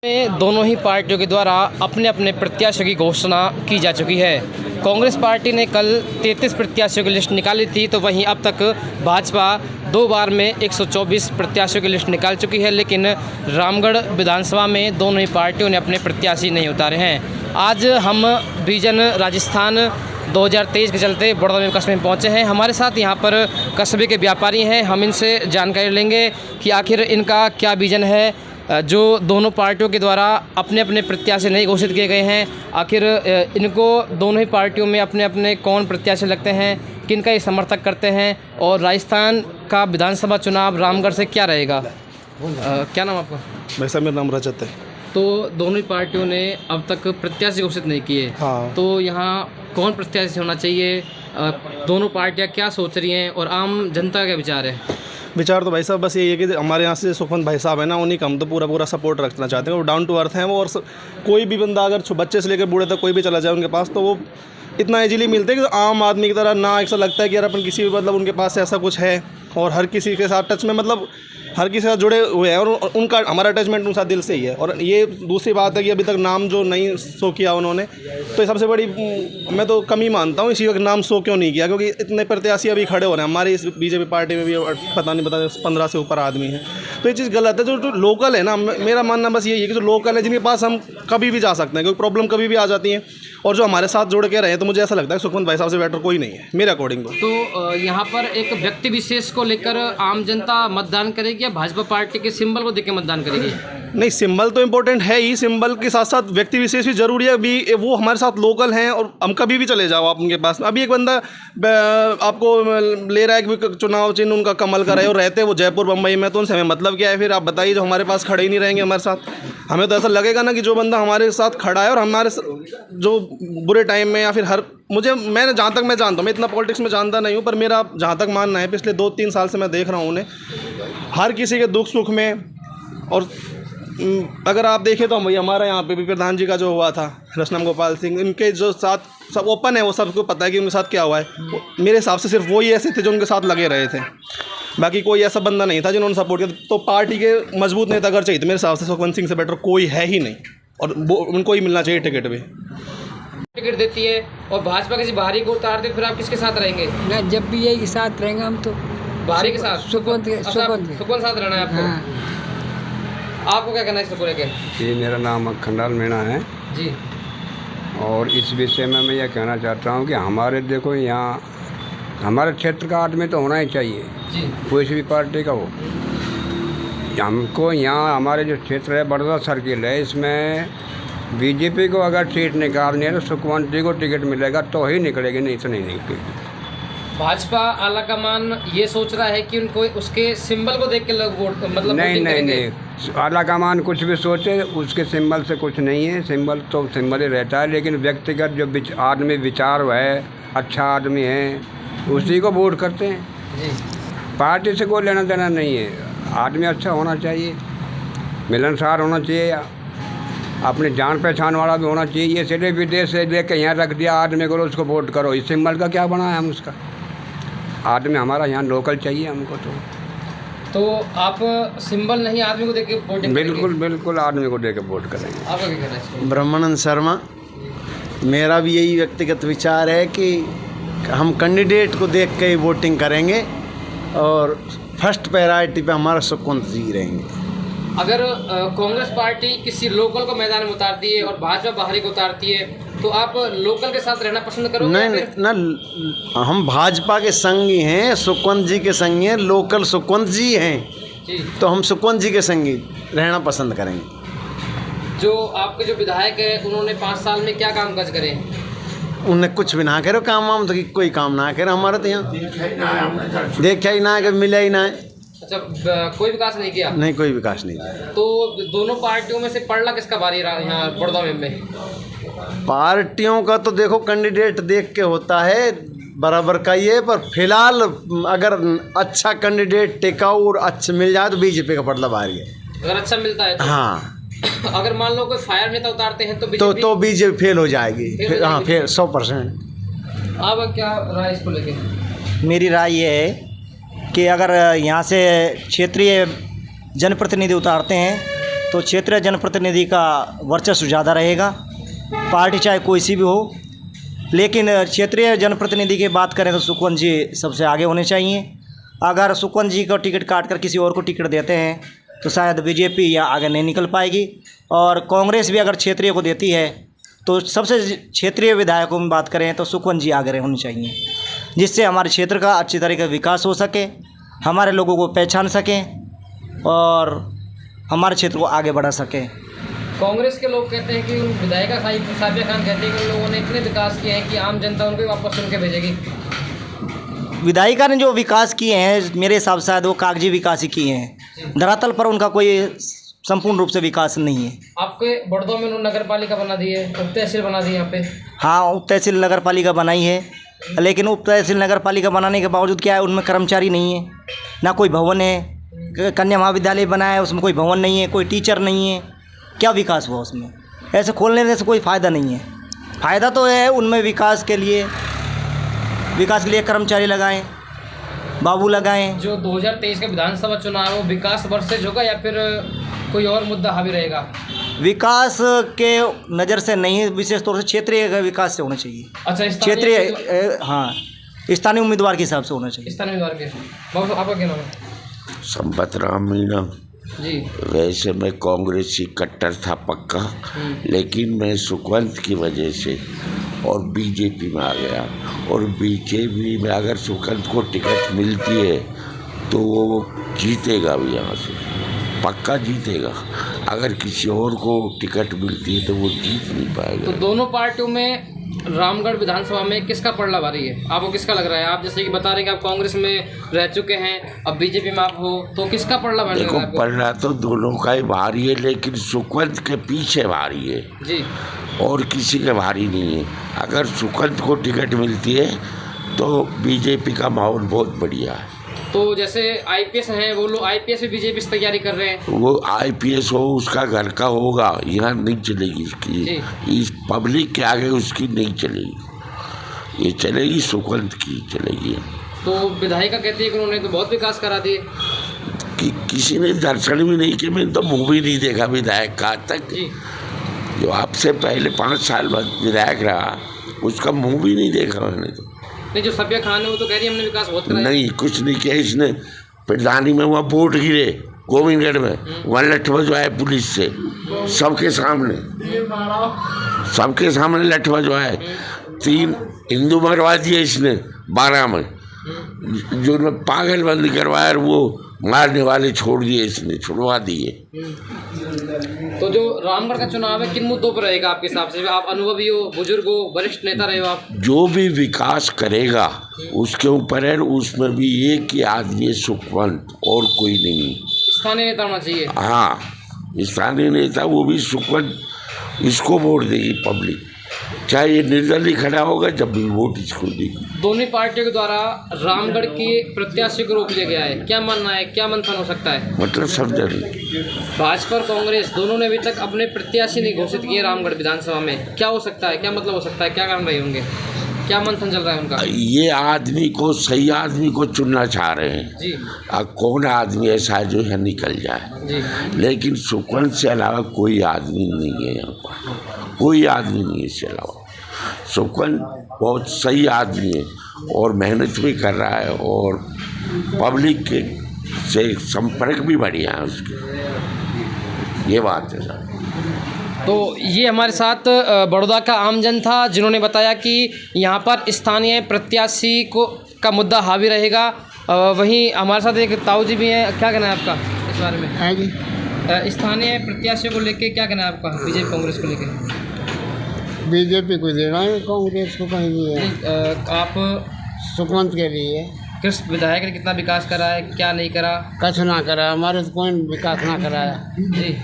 में दोनों ही पार्टियों के द्वारा अपने अपने प्रत्याशियों की घोषणा की जा चुकी है। कांग्रेस पार्टी ने कल 33 प्रत्याशियों की लिस्ट निकाली थी, तो वहीं अब तक भाजपा 2 बार में 124 प्रत्याशियों की लिस्ट निकाल चुकी है। लेकिन रामगढ़ विधानसभा में दोनों ही पार्टियों ने अपने प्रत्याशी नहीं उतारे हैं। आज हम रीजन राजस्थान 2023 के चलते बड़ौदा कस्बे में पहुंचे हैं। हमारे साथ यहां पर कस्बे के व्यापारी हैं। हम इनसे जानकारी लेंगे कि आखिर इनका क्या विजन है, जो दोनों पार्टियों के द्वारा अपने अपने प्रत्याशी नहीं घोषित किए गए हैं। आखिर इनको दोनों ही पार्टियों में अपने अपने कौन प्रत्याशी लगते हैं, किनका ये समर्थक करते हैं, और राजस्थान का विधानसभा चुनाव रामगढ़ से क्या रहेगा। क्या नाम आपका? भाई साहब मेरा नाम रजत है। तो दोनों ही पार्टियों ने अब तक प्रत्याशी घोषित नहीं किए। हाँ। तो यहाँ कौन प्रत्याशी होना चाहिए, दोनों पार्टियाँ क्या सोच रही हैं और आम जनता का क्या विचार है? विचार तो भाई साहब बस यही है कि हमारे यहाँ से सुखवंत भाई साहब है ना, उन्हीं का हम तो पूरा सपोर्ट रखना चाहते हैं। वो डाउन टू अर्थ हैं वो, और कोई भी बंदा अगर बच्चे से लेकर बूढ़े तक कोई भी चला जाए उनके पास, तो वो इतना इजीली मिलते हैं कि आम आदमी की तरह ना ऐसा लगता है कि यार अपन किसी भी उनके पास ऐसा कुछ है, और हर किसी के साथ टच में हर किसी के साथ जुड़े हुए हैं, और उनका हमारा अटैचमेंट उनके साथ दिल से ही है। और ये दूसरी बात है कि अभी तक नाम जो नहीं शो किया उन्होंने, तो ये सबसे बड़ी मैं तो कमी मानता हूँ इसी वक्त नाम शो क्यों नहीं किया, क्योंकि इतने प्रत्याशी अभी खड़े हो रहे हैं। हमारी इस बीजेपी पार्टी में भी पता 15 से ऊपर आदमी हैं, तो ये चीज़ गलत है। जो लोकल है ना, मेरा मानना बस यही है कि जो लोकल है जिनके पास हम कभी भी जा सकते हैं, क्योंकि प्रॉब्लम कभी भी आ जाती है, और जो हमारे साथ जुड़ के रहे, तो मुझे ऐसा लगता है सुखवंत भाई साहब से बेटर कोई नहीं है मेरे अकॉर्डिंग। तो यहाँ पर एक व्यक्ति विशेष को लेकर आम जनता मतदान करेगी या भाजपा पार्टी के सिंबल को देख के मतदान करेगी? नहीं, सिंबल तो इम्पोर्टेंट है ही, सिंबल के साथ साथ व्यक्ति विशेष भी जरूरी है। अभी वो हमारे साथ लोकल हैं, और हम कभी भी चले जाओ आप उनके पास। अभी एक बंदा आपको ले रहा है कि चुनाव चिन्ह उनका कमल का रहे, और रहते वो जयपुर बम्बई में, तो उनसे हमें मतलब क्या है फिर? आप बताइए, जो हमारे पास खड़े ही नहीं रहेंगे हमारे साथ। हमें तो ऐसा लगेगा ना कि जो बंदा हमारे साथ खड़ा है और हमारे जो बुरे टाइम में, या फिर मैंने जहाँ तक मैं जानता हूँ, मैं इतना पॉलिटिक्स में जानता नहीं हूँ, पर मेरा जहाँ तक मानना है, पिछले 2-3 साल से मैं देख रहा हूँ उन्हें हर किसी के दुख सुख में। और अगर आप देखें तो हमारा यहाँ पे भी प्रधान जी का जो हुआ था, रश्नम गोपाल सिंह, इनके जो साथ सब ओपन है, वो सबको पता है कि उनके साथ क्या हुआ है। मेरे हिसाब से सिर्फ वही ऐसे थे जो उनके साथ लगे रहे थे, बाकी कोई ऐसा बंदा नहीं था जिन्होंने सपोर्ट किया। तो पार्टी के मजबूत नेता अगर चाहिए तो मेरे हिसाब से सुखवंत सिंह से बेटर कोई है ही नहीं, और वो उनको ही मिलना चाहिए टिकट भी। टिकट देती है और भाजपा किसी बाहरी को उतार दे, फिर आप किसके साथ रहेंगे? ना, जब भी यही साथ रहेंगे हम तो बाहरी के साथ। सुखवंत साथ रहना है आपको। हाँ। आपको क्या कहना है इसको लेकर? जी, मेरा नाम खंडाल मीणा है जी। और इस विषय में मैं यह कहना चाहता हूँ कि हमारे देखो यहाँ हमारे क्षेत्र का आदमी तो होना ही चाहिए जी, कोई सी भी पार्टी का हो। हमको यहाँ हमारे जो क्षेत्र है बड़ौदा सर्किल है, इसमें बीजेपी को अगर सीट निकालनी है तो सुखवंत जी को टिकट मिलेगा तो ही निकलेगी, नहीं तो नहीं निकलेगी। भाजपा आलाकमान ये सोच रहा है कि उनको उसके सिंबल को देख के लोग वोट नहीं, आलाकमान कुछ भी सोचे, उसके सिंबल से कुछ नहीं है। सिंबल तो सिंबल ही रहता है, लेकिन व्यक्तिगत जो आदमी विचार है, अच्छा आदमी है, उसी को वोट करते हैं जी। पार्टी से कोई लेना देना नहीं है। आदमी अच्छा होना चाहिए, मिलनसार होना चाहिए, अपने जान पहचान वाला भी होना चाहिए। ये सीधे विदेश से लेकर यहाँ रख दिया आदमी को, उसको वोट करो, इस सिंबल का क्या बना है? हम उसका आदमी हमारा यहाँ लोकल चाहिए हमको। तो आप सिंबल नहीं, आदमी को देख के वोटिंग? बिल्कुल आदमी को देख के वोट करेंगे। आपका क्या कहना है? ब्रह्मानंद शर्मा। मेरा भी यही व्यक्तिगत विचार है कि हम कैंडिडेट को देख के ही वोटिंग करेंगे, और फर्स्ट प्रायोरिटी पे हमारा सुखवंत जी रहेंगे। अगर कांग्रेस पार्टी किसी लोकल को मैदान में उतारती है और भाजपा बाहरी को उतारती है, तो आप लोकल के साथ रहना पसंद करोगे? नहीं ना, हम भाजपा के संगी हैं, सुखवंत जी के संगी हैं, लोकल सुखवंत जी हैं जी, तो हम सुखवंत जी के संगी रहना पसंद करेंगे। जो आपके जो विधायक है, उन्होंने 5 साल में क्या काम काज करे? उन्हें कुछ भी ना करो काम वाम, तो कोई काम ना करे हमारे तो यहाँ देखा ही ना है, कभी मिला ही ना है। अच्छा, कोई विकास नहीं किया? नहीं, कोई विकास नहीं किया। तो दोनों पार्टियों में से पड़ला किसका बारी रहा यहाँ बड़ौदा में? पार्टियों का तो देखो कैंडिडेट देख के होता है, बराबर का ही है, पर फिलहाल अगर अच्छा कैंडिडेट टिकाऊ और अच्छा मिल जाए तो बीजेपी का पड़ला भारी है। अगर अच्छा मिलता है तो? हाँ। अगर मान लो कोई फायर नेता उतारते हैं तो बीजेपी फेल हो जाएगी। हाँ, फेल 100%। आप क्या राय इसको लेके? मेरी राय ये है कि अगर यहाँ से क्षेत्रीय जनप्रतिनिधि उतारते हैं तो क्षेत्रीय जनप्रतिनिधि का वर्चस्व ज़्यादा रहेगा, पार्टी चाहे कोई सी भी हो। लेकिन क्षेत्रीय जनप्रतिनिधि की बात करें तो सुखवंत जी सबसे आगे होने चाहिए। अगर सुखवंत जी को टिकट काट कर किसी और को टिकट देते हैं तो शायद बीजेपी या आगे नहीं निकल पाएगी। और कांग्रेस भी अगर क्षेत्रीय को देती है तो सबसे क्षेत्रीय विधायकों में बात करें तो सुखवंत जी आगे होने चाहिए, जिससे हमारे क्षेत्र का अच्छी तरीके से विकास हो सके, हमारे लोगों को पहचान सकें और हमारे क्षेत्र को आगे बढ़ा सकें। कांग्रेस के लोग कहते हैं कि उन विधायक साबिया खान कहते हैं कि उन लोगों ने इतने विकास किए हैं कि आम जनता उनको वापस सुन के भेजेगी। विधायिका ने जो विकास किए हैं मेरे हिसाब से शायद वो कागजी विकास ही किए हैं, धरातल पर उनका कोई संपूर्ण रूप से विकास नहीं है। आपके बड़दौ में उन्होंने नगर पालिका बना दी है, उप तहसील बना दी है यहाँ पे। हाँ, उप तहसील नगर पालिका बनाई है, लेकिन उप तहसील नगर पालिका बनाने के बावजूद क्या है, उनमें कर्मचारी नहीं है, ना कोई भवन है। कन्या महाविद्यालय बनाया है, उसमें कोई भवन नहीं है, कोई टीचर नहीं है, क्या विकास हुआ उसमें? ऐसे खोलने से कोई फ़ायदा नहीं है। फ़ायदा तो है उनमें विकास के लिए कर्मचारी लगाएं, बाबू लगाएं। जो 2023 का विधानसभा चुनाव है वो विकास वर्सेज होगा या फिर कोई और मुद्दा हावी रहेगा? विकास के नज़र से नहीं, विशेष तौर से क्षेत्रीय विकास से होना चाहिए। अच्छा, क्षेत्रीय, हाँ, स्थानीय उम्मीदवार के हिसाब से होना चाहिए। स्थानीय उम्मीदवार के बाबू, आपका क्या नाम है? संपत राम मीणा जी। वैसे मैं कांग्रेसी कट्टर था पक्का, लेकिन मैं सुखवंत की वजह से और बीजेपी में आ गया। और बीजेपी में अगर सुखवंत को टिकट मिलती है तो वो जीतेगा भी, यहाँ से पक्का जीतेगा। अगर किसी और को टिकट मिलती है तो वो जीत नहीं पाएगा। तो दोनों पार्टियों में रामगढ़ विधानसभा में किसका पलड़ा भारी है? आपको किसका लग रहा है? आप जैसे कि बता रहे हैं कि आप कांग्रेस में रह चुके हैं, अब बीजेपी में आप हो, तो किसका पलड़ा भारी? देखो, पलड़ा तो दोनों का ही भारी है, लेकिन सुखवंत के पीछे भारी है जी, और किसी के भारी नहीं है। अगर सुखवंत को टिकट मिलती है तो बीजेपी का माहौल बहुत बढ़िया है। तो जैसे आईपीएस हैं वो लोग, आईपीएस भी बीजेपी से तैयारी कर रहे हैं। वो आईपीएस हो, उसका घर का होगा, यहाँ नहीं चलेगी इसकी, इस पब्लिक के आगे उसकी नहीं चलेगी, ये चलेगी सुखवंत की चलेगी। तो विधायिका कहती है कि उन्होंने तो बहुत विकास करा दिए कि किसी ने दर्शन भी नहीं किया। मैंने तो मूवी नहीं देखा विधायक का तक जी। जो आपसे पहले 5 साल बाद विधायक रहा उसका मूवी नहीं देखा मैंने तो। नहीं, जो साबिया खान है वो तो कह रही है हमने विकास बहुत कराया। नहीं, कुछ नहीं किया इसने। प्रधानी में वहाँ वोट गिरे गोविंदगढ़ में, वहाँ लठ बजवाए पुलिस से, सबके सामने लठ बजवाए। 3 हिंदू मरवा दिए इसने 12 में, जो पागल बंद करवाया और वो मारने वाले छोड़ दिए, इसने छुड़वा दिए। तो जो रामगढ़ का चुनाव है किन मुद्दों पर रहेगा आपके हिसाब से? आप अनुभवी हो, बुजुर्ग हो, वरिष्ठ नेता रहे हो आप। जो भी विकास करेगा उसके ऊपर है, उसमें भी एक ही आदमी है सुखवंत, और कोई नहीं। स्थानीय नेता होना चाहिए। हाँ, स्थानीय नेता, वो भी सुखवंत, इसको वोट देगी पब्लिक, चाहे ये निर्दलीय खड़ा होगा जब भी वोट इसको देगी। दोनों पार्टियों के द्वारा रामगढ़ के प्रत्याशी को रोक लिया गया है, क्या मानना है, क्या मंथन हो सकता है? मतलब समझा नहीं। भाजपा और कांग्रेस दोनों ने अभी तक अपने प्रत्याशी नहीं घोषित किए रामगढ़ विधानसभा में, क्या हो सकता है, क्या मतलब हो सकता है, क्या कारण रहे होंगे, क्या मंथन चल रहा है उनका? ये आदमी को, सही आदमी को चुनना चाह रहे हैं जी। कौन आदमी ऐसा है जो यहाँ निकल जाए जी। लेकिन सुखवंत से अलावा कोई आदमी नहीं है यहाँ पर, कोई आदमी नहीं है इससे अलावा। सुखवंत बहुत सही आदमी है और मेहनत भी कर रहा है और पब्लिक के से संपर्क भी बढ़िया है उसकी, ये बात है सर। तो ये हमारे साथ बड़ौदा का आमजन था जिन्होंने बताया कि यहाँ पर स्थानीय प्रत्याशी का मुद्दा हावी रहेगा। वहीं हमारे साथ एक ताऊ जी भी हैं, क्या कहना है आपका इस बारे में? हाँ जी, स्थानीय प्रत्याशियों को लेके क्या कहना है आपका, बीजेपी कांग्रेस को लेके? बीजेपी को देना है, कांग्रेस को कहीं नहीं है। आप सुखवंत के लिए किस विधायक ने कितना विकास करा है, क्या नहीं करा? कुछ ना करा, हमारे तो कोई विकास ना कराया जी।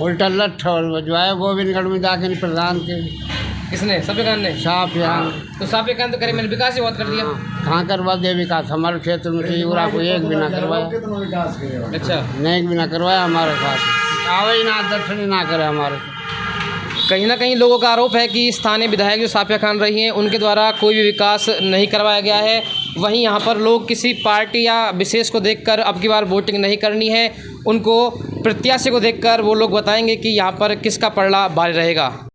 उल्टा लठ और बजवाया गोविंदगढ़ में जाके प्रधान के। किसने? साबिया खान ने? साफ यहाँ तो साबिया खान तो करे, मैंने विकास ही बहुत कर दिया। कहाँ करवा दिया विकास? हमारे क्षेत्र में युवा को एक भी ना करवाया। अच्छा, नहीं, एक भी ना करवाया हमारे साथ, आवे ही ना, दर्शन ही ना करे हमारे। कहीं ना कहीं लोगों का आरोप है कि स्थानीय विधायक जो साबिया खान रही हैं उनके द्वारा कोई भी विकास नहीं करवाया गया है। वहीं यहाँ पर लोग किसी पार्टी या विशेष को देखकर अब की बार वोटिंग नहीं करनी है, उनको प्रत्याशी को देखकर वो लोग बताएंगे कि यहाँ पर किसका पलड़ा भारी रहेगा।